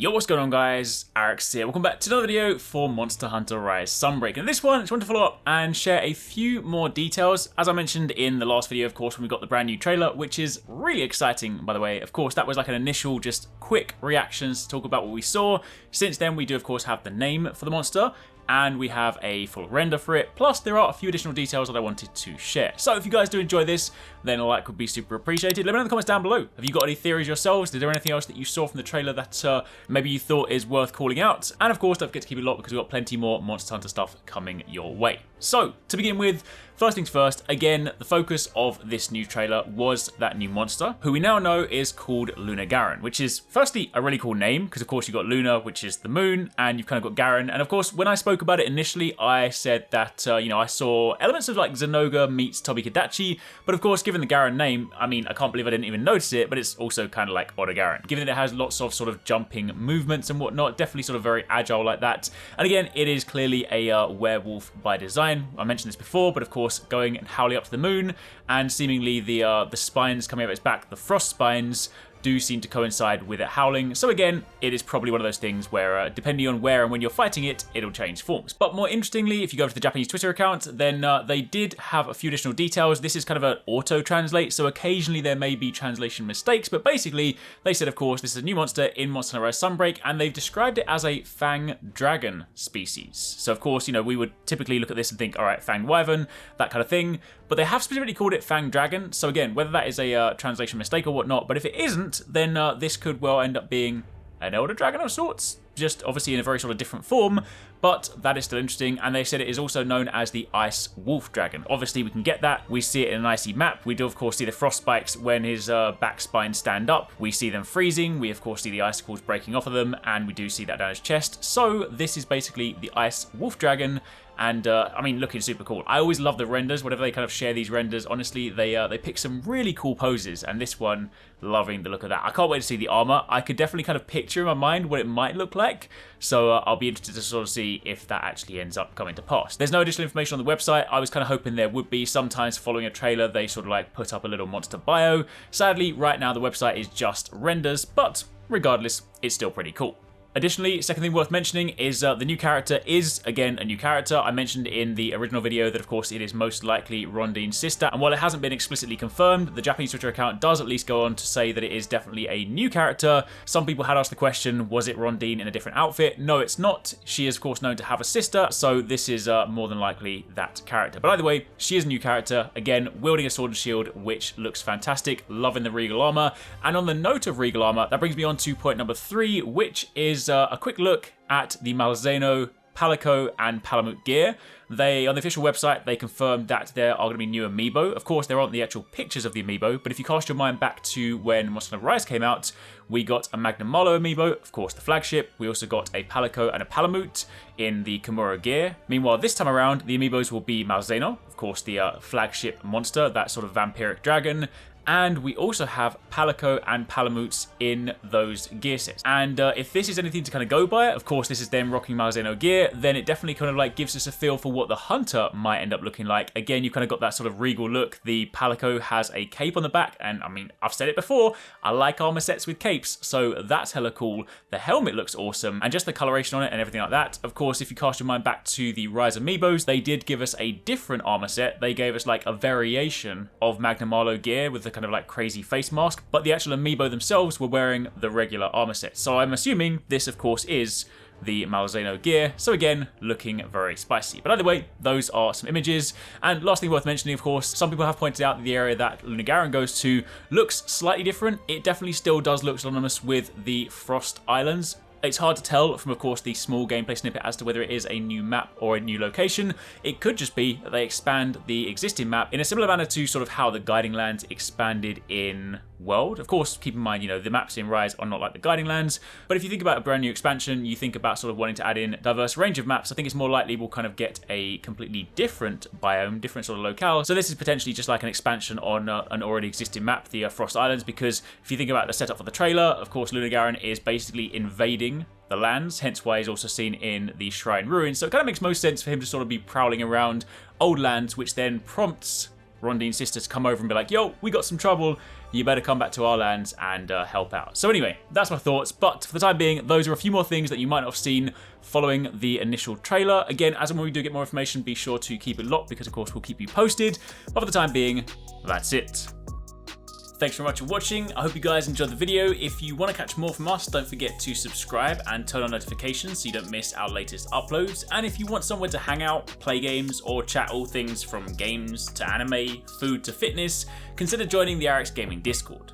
Yo, what's going on guys? HyperX here. Welcome back to another video for Monster Hunter Rise Sunbreak. And this one, I just wanted to follow up and share a few more details. As I mentioned in the last video, of course, when we got the brand new trailer, which is really exciting, by the way. Of course, that was like an initial, just quick reactions to talk about what we saw. Since then, we do, of course, have the name for the monster, and we have a full render for it. Plus, there are a few additional details that I wanted to share. So if you guys do enjoy this, then a like would be super appreciated. Let me know in the comments down below. Have you got any theories yourselves? Is there anything else that you saw from the trailer that maybe you thought is worth calling out? And of course, don't forget to keep it locked because we've got plenty more Monster Hunter stuff coming your way. So, to begin with, first things first, again, the focus of this new trailer was that new monster, who we now know is called Garen, which is, firstly, a really cool name, because of course you've got Luna, which is the moon, and you've kind of got Garen. And of course, when I spoke about it initially, I said that, I saw elements of like Zenoga meets Tobikadachi, but of course, given the Garen name, I mean, I can't believe I didn't even notice it, but it's also kind of like Oda Garen. Given that it has lots of sort of jumping movements and whatnot, definitely sort of very agile like that. And again, it is clearly a werewolf by design. I mentioned this before, but of course, going and howling up to the moon, and seemingly the spines coming out of its back, the frost spines, do seem to coincide with it howling. So again, it is probably one of those things where, depending on where and when you're fighting it, it'll change forms. But more interestingly, if you go to the Japanese Twitter account, then they did have a few additional details. This is kind of an auto-translate, so occasionally there may be translation mistakes, but basically, they said, of course, this is a new monster in Monster Hunter Rise Sunbreak, and they've described it as a fang dragon species. So of course, we would typically look at this and think, all right, fang wyvern, that kind of thing, but they have specifically called it fang dragon. So again, whether that is a translation mistake or whatnot, but if it isn't, then this could well end up being an elder dragon of sorts, just obviously in a very sort of different form, but that is still interesting. And they said it is also known as the Ice Wolf Dragon. Obviously, we can get that. We see it in an icy map. We do, of course, see the frost spikes when his back spines stand up. We see them freezing. We, of course, see the icicles breaking off of them, and we do see that down his chest. So this is basically the Ice Wolf Dragon. And I mean, looking super cool. I always love the renders. Whenever they kind of share these renders, honestly, they pick some really cool poses. And this one, loving the look of that. I can't wait to see the armor. I could definitely kind of picture in my mind what it might look like. So I'll be interested to sort of see if that actually ends up coming to pass. There's no additional information on the website. I was kind of hoping there would be. Sometimes following a trailer, they sort of like put up a little monster bio. Sadly, right now the website is just renders, but regardless, it's still pretty cool. Additionally, second thing worth mentioning is the new character is, again, a new character. I mentioned in the original video that, of course, it is most likely Rondine's sister. And while it hasn't been explicitly confirmed, the Japanese Twitter account does at least go on to say that it is definitely a new character. Some people had asked the question, was it Rondine in a different outfit? No, it's not. She is, of course, known to have a sister, so this is more than likely that character. But either way, she is a new character, again, wielding a sword and shield, which looks fantastic. Loving the regal armor. And on the note of regal armor, that brings me on to point number 3, which is a quick look at the Malzeno, Palico, and Palamute gear. On the official website, they confirmed that there are going to be new amiibo. Of course, there aren't the actual pictures of the amiibo, but if you cast your mind back to when Monster Hunter Rise came out, we got a Magnum Malo amiibo, of course the flagship. We also got a Palico and a Palamute in the Kimura gear. Meanwhile, this time around, the amiibos will be Malzeno, of course the flagship monster, that sort of vampiric dragon. And we also have Palico and Palamutes in those gear sets. And if this is anything to kind of go by, of course, this is them rocking Malzeno gear, then it definitely kind of like gives us a feel for what the Hunter might end up looking like. Again, you kind of got that sort of regal look. The Palico has a cape on the back, and I mean, I've said it before, I like armor sets with capes, so that's hella cool. The helmet looks awesome, and just the coloration on it and everything like that. Of course, if you cast your mind back to the Rise amiibos, they did give us a different armor set. They gave us like a variation of Magnum Malo gear with the kind of like crazy face mask, but the actual amiibo themselves were wearing the regular armor set. So I'm assuming this, of course, is the Malzeno gear. So again, looking very spicy. But either way, those are some images. And last thing worth mentioning, of course, some people have pointed out that the area that Garen goes to looks slightly different. It definitely still does look synonymous with the Frost Islands. It's hard to tell from, of course, the small gameplay snippet as to whether it is a new map or a new location. It could just be that they expand the existing map in a similar manner to sort of how the Guiding Lands expanded in World. Of course, keep in mind, the maps in Rise are not like the Guiding Lands, but if you think about a brand new expansion, you think about sort of wanting to add in a diverse range of maps, I think it's more likely we'll kind of get a completely different biome, different sort of locale. So this is potentially just like an expansion on an already existing map, the Frost Islands, because if you think about the setup for the trailer, of course, Garen is basically invading the lands, hence why he's also seen in the Shrine Ruins. So it kind of makes most sense for him to sort of be prowling around old lands, which then prompts Rondine's sister to come over and be like, yo, we got some trouble, you better come back to our lands and help out. So anyway, that's my thoughts, but for the time being, those are a few more things that you might not have seen following the initial trailer. Again, as and when we do get more information, be sure to keep it locked because of course we'll keep you posted, but for the time being, that's it. Thanks very much for watching. I hope you guys enjoyed the video. If you want to catch more from us, don't forget to subscribe and turn on notifications so you don't miss our latest uploads. And if you want somewhere to hang out, play games, or chat all things from games to anime, food to fitness, consider joining the HyperX Gaming Discord.